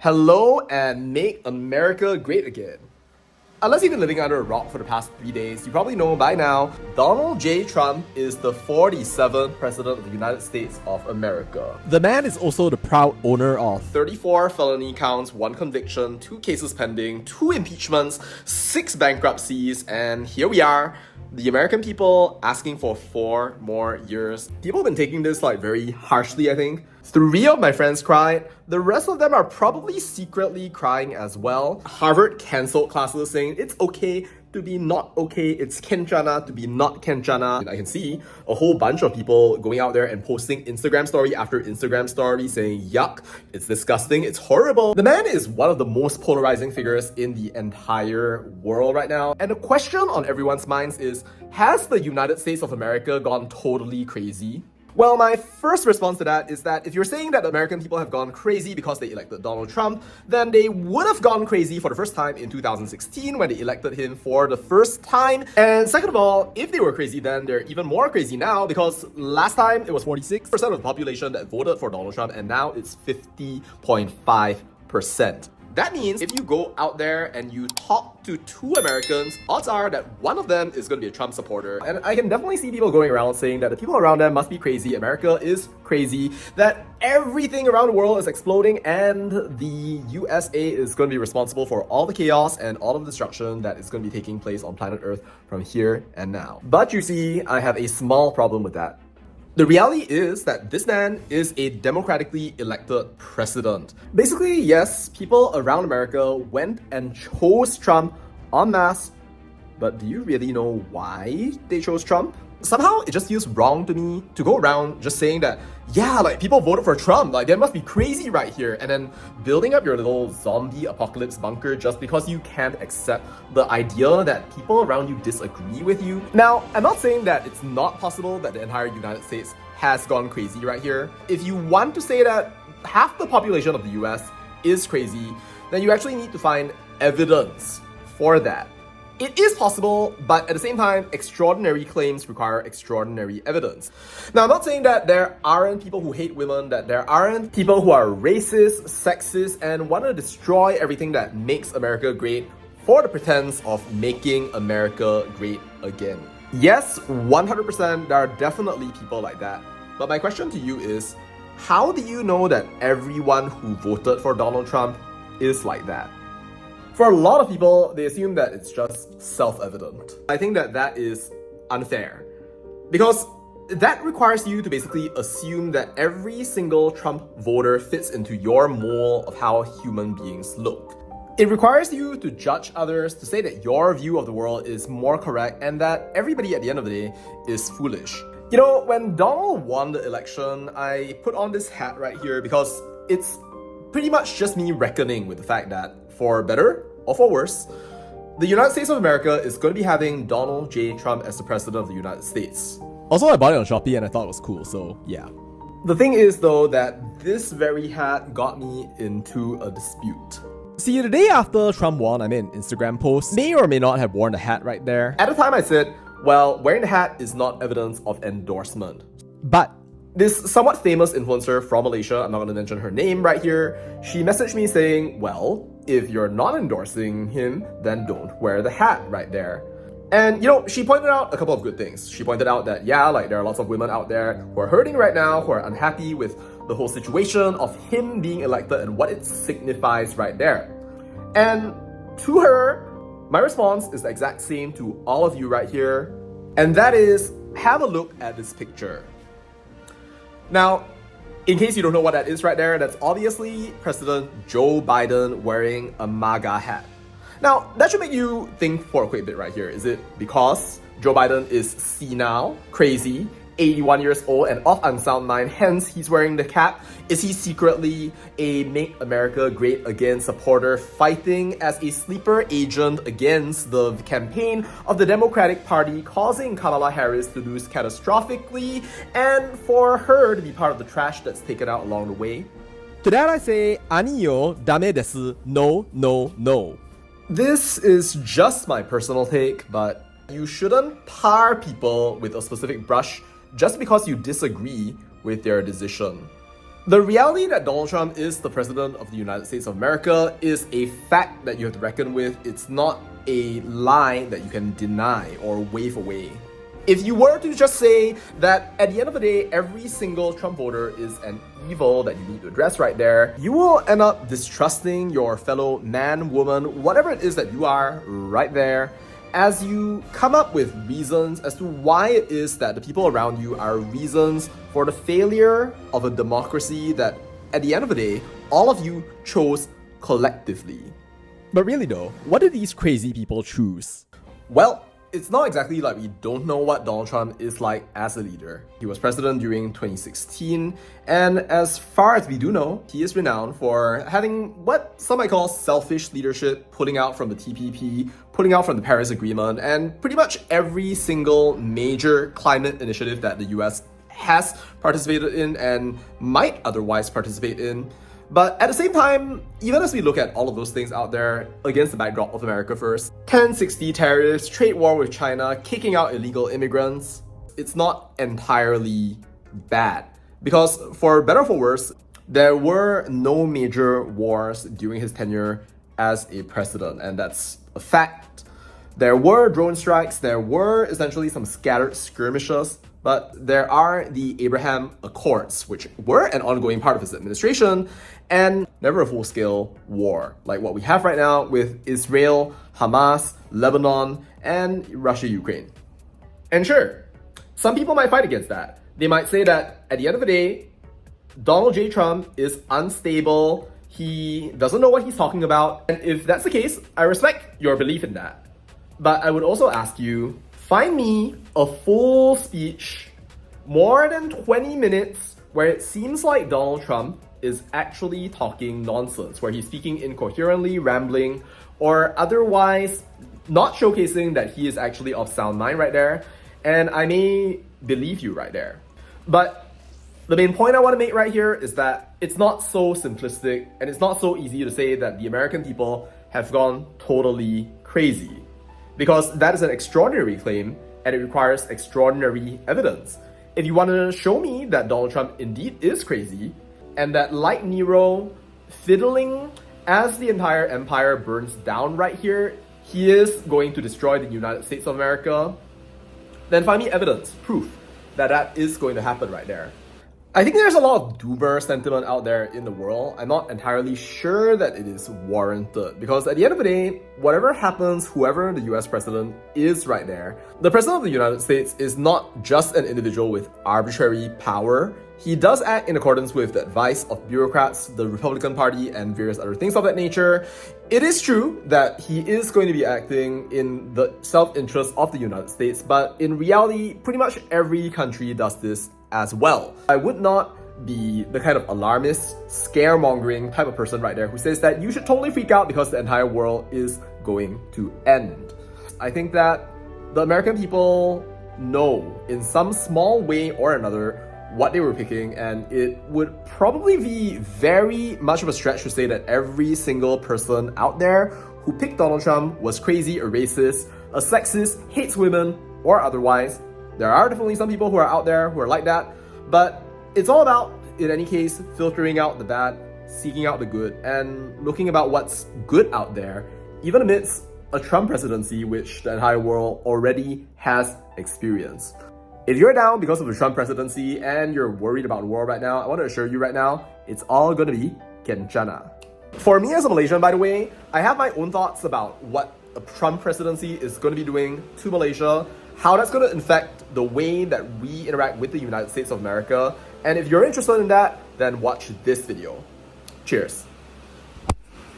Hello and make America great again. Unless you've been living under a rock for the past 3 days, you probably know by now, Donald J. Trump is the 47th President of the United States of America. The man is also the proud owner of 34 felony counts, 1 conviction, 2 cases pending, 2 impeachments, 6 bankruptcies, and here we are, the American people asking for 4 more years. People have been taking this very harshly, I think. 3 of my friends cried. The rest of them are probably secretly crying as well. Harvard cancelled classes saying it's okay to be not okay. It's Kenchana to be not Kenchana. I can see a whole bunch of people going out there and posting Instagram story after Instagram story saying, yuck, it's disgusting, it's horrible. The man is one of the most polarizing figures in the entire world right now. And the question on everyone's minds is, has the United States of America gone totally crazy? Well, my first response to that is that if you're saying that American people have gone crazy because they elected Donald Trump, then they would have gone crazy for the first time in 2016 when they elected him for the first time. And second of all, if they were crazy then, they're even more crazy now because last time it was 46% of the population that voted for Donald Trump and now it's 50.5%. That means if you go out there and you talk to 2 Americans, odds are that one of them is going to be a Trump supporter. And I can definitely see people going around saying that the people around them must be crazy, America is crazy, that everything around the world is exploding and the USA is going to be responsible for all the chaos and all of the destruction that is going to be taking place on planet Earth from here and now. But you see, I have a small problem with that. The reality is that this man is a democratically elected president. Basically, yes, people around America went and chose Trump en masse, but do you really know why they chose Trump? Somehow, it just feels wrong to me to go around just saying that, yeah, people voted for Trump, they must be crazy right here, and then building up your little zombie apocalypse bunker just because you can't accept the idea that people around you disagree with you. Now, I'm not saying that it's not possible that the entire United States has gone crazy right here. If you want to say that half the population of the US is crazy, then you actually need to find evidence for that. It is possible, but at the same time, extraordinary claims require extraordinary evidence. Now, I'm not saying that there aren't people who hate women, that there aren't people who are racist, sexist, and want to destroy everything that makes America great for the pretense of making America great again. Yes, 100% there are definitely people like that. But my question to you is, how do you know that everyone who voted for Donald Trump is like that? For a lot of people, they assume that it's just self-evident. I think that that is unfair because that requires you to basically assume that every single Trump voter fits into your mold of how human beings look. It requires you to judge others, to say that your view of the world is more correct and that everybody at the end of the day is foolish. You know, when Donald won the election, I put on this hat right here because it's pretty much just me reckoning with the fact that for better or for worse, the United States of America is going to be having Donald J. Trump as the President of the United States. Also, I bought it on Shopee and I thought it was cool, so yeah. The thing is though that this very hat got me into a dispute. See, the day after Trump won, I made an Instagram post, may or may not have worn the hat right there. At the time I said, well, wearing the hat is not evidence of endorsement. But this somewhat famous influencer from Malaysia, I'm not going to mention her name right here, she messaged me saying, well, if you're not endorsing him, then don't wear the hat right there. And she pointed out a couple of good things. She pointed out that, yeah, there are lots of women out there who are hurting right now, who are unhappy with the whole situation of him being elected and what it signifies right there. And to her, my response is the exact same to all of you right here. And that is, have a look at this picture. Now, in case you don't know what that is right there, that's obviously President Joe Biden wearing a MAGA hat. Now, that should make you think for a quick bit right here. Is it because Joe Biden is senile, crazy, 81 years old, and off unsound mind, hence he's wearing the cap? Is he secretly a Make America Great Again supporter fighting as a sleeper agent against the campaign of the Democratic Party, causing Kamala Harris to lose catastrophically and for her to be part of the trash that's taken out along the way? to that I say, ani yo dame desu, no, no, no. This is just my personal take, but you shouldn't tar people with a specific brush just because you disagree with their decision. The reality that Donald Trump is the president of the United States of America is a fact that you have to reckon with. It's not a lie that you can deny or wave away. If you were to just say that at the end of the day, every single Trump voter is an evil that you need to address right there, you will end up distrusting your fellow man, woman, whatever it is that you are right there, as you come up with reasons as to why it is that the people around you are reasons for the failure of a democracy that, at the end of the day, all of you chose collectively. But really though, what did these crazy people choose? Well, it's not exactly like we don't know what Donald Trump is like as a leader. He was president during 2016, and as far as we do know, he is renowned for having what some might call selfish leadership, pulling out from the TPP, pulling out from the Paris Agreement, and pretty much every single major climate initiative that the US has participated in and might otherwise participate in. But at the same time, even as we look at all of those things out there against the backdrop of America First, 1060 tariffs, trade war with China, kicking out illegal immigrants, it's not entirely bad. Because for better or for worse, there were no major wars during his tenure as a president, and that's a fact. There were drone strikes, there were essentially some scattered skirmishes, but there are the Abraham Accords, which were an ongoing part of his administration, and never a full-scale war like what we have right now with Israel, Hamas, Lebanon, and Russia-Ukraine. And sure, some people might fight against that. They might say that at the end of the day, Donald J. Trump is unstable, he doesn't know what he's talking about, and if that's the case, I respect your belief in that. But I would also ask you, find me a full speech, more than 20 minutes, where it seems like Donald Trump is actually talking nonsense, where he's speaking incoherently, rambling, or otherwise not showcasing that he is actually of sound mind right there, and I may believe you right there. But the main point I want to make right here is that it's not so simplistic, and it's not so easy to say that the American people have gone totally crazy. Because that is an extraordinary claim, and it requires extraordinary evidence. If you want to show me that Donald Trump indeed is crazy, and that like Nero, fiddling as the entire empire burns down right here, he is going to destroy the United States of America, then find me evidence, proof, that that is going to happen right there. I think there's a lot of doomer sentiment out there in the world. I'm not entirely sure that it is warranted, because at the end of the day, whatever happens, whoever the US president is right there, the president of the United States is not just an individual with arbitrary power. He does act in accordance with the advice of bureaucrats, the Republican Party, and various other things of that nature. It is true that he is going to be acting in the self-interest of the United States, but in reality, pretty much every country does this as well. I would not be the kind of alarmist, scaremongering type of person right there who says that you should totally freak out because the entire world is going to end. I think that the American people know in some small way or another what they were picking, and it would probably be very much of a stretch to say that every single person out there who picked Donald Trump was crazy, a racist, a sexist, hates women, or otherwise. There are definitely some people who are out there who are like that, but it's all about, in any case, filtering out the bad, seeking out the good, and looking about what's good out there, even amidst a Trump presidency which the entire world already has experienced. If you're down because of the Trump presidency and you're worried about the world right now, I want to assure you right now, it's all going to be kencana. For me as a Malaysian, by the way, I have my own thoughts about what a Trump presidency is going to be doing to Malaysia, how that's going to affect the way that we interact with the United States of America. And if you're interested in that, then watch this video. Cheers.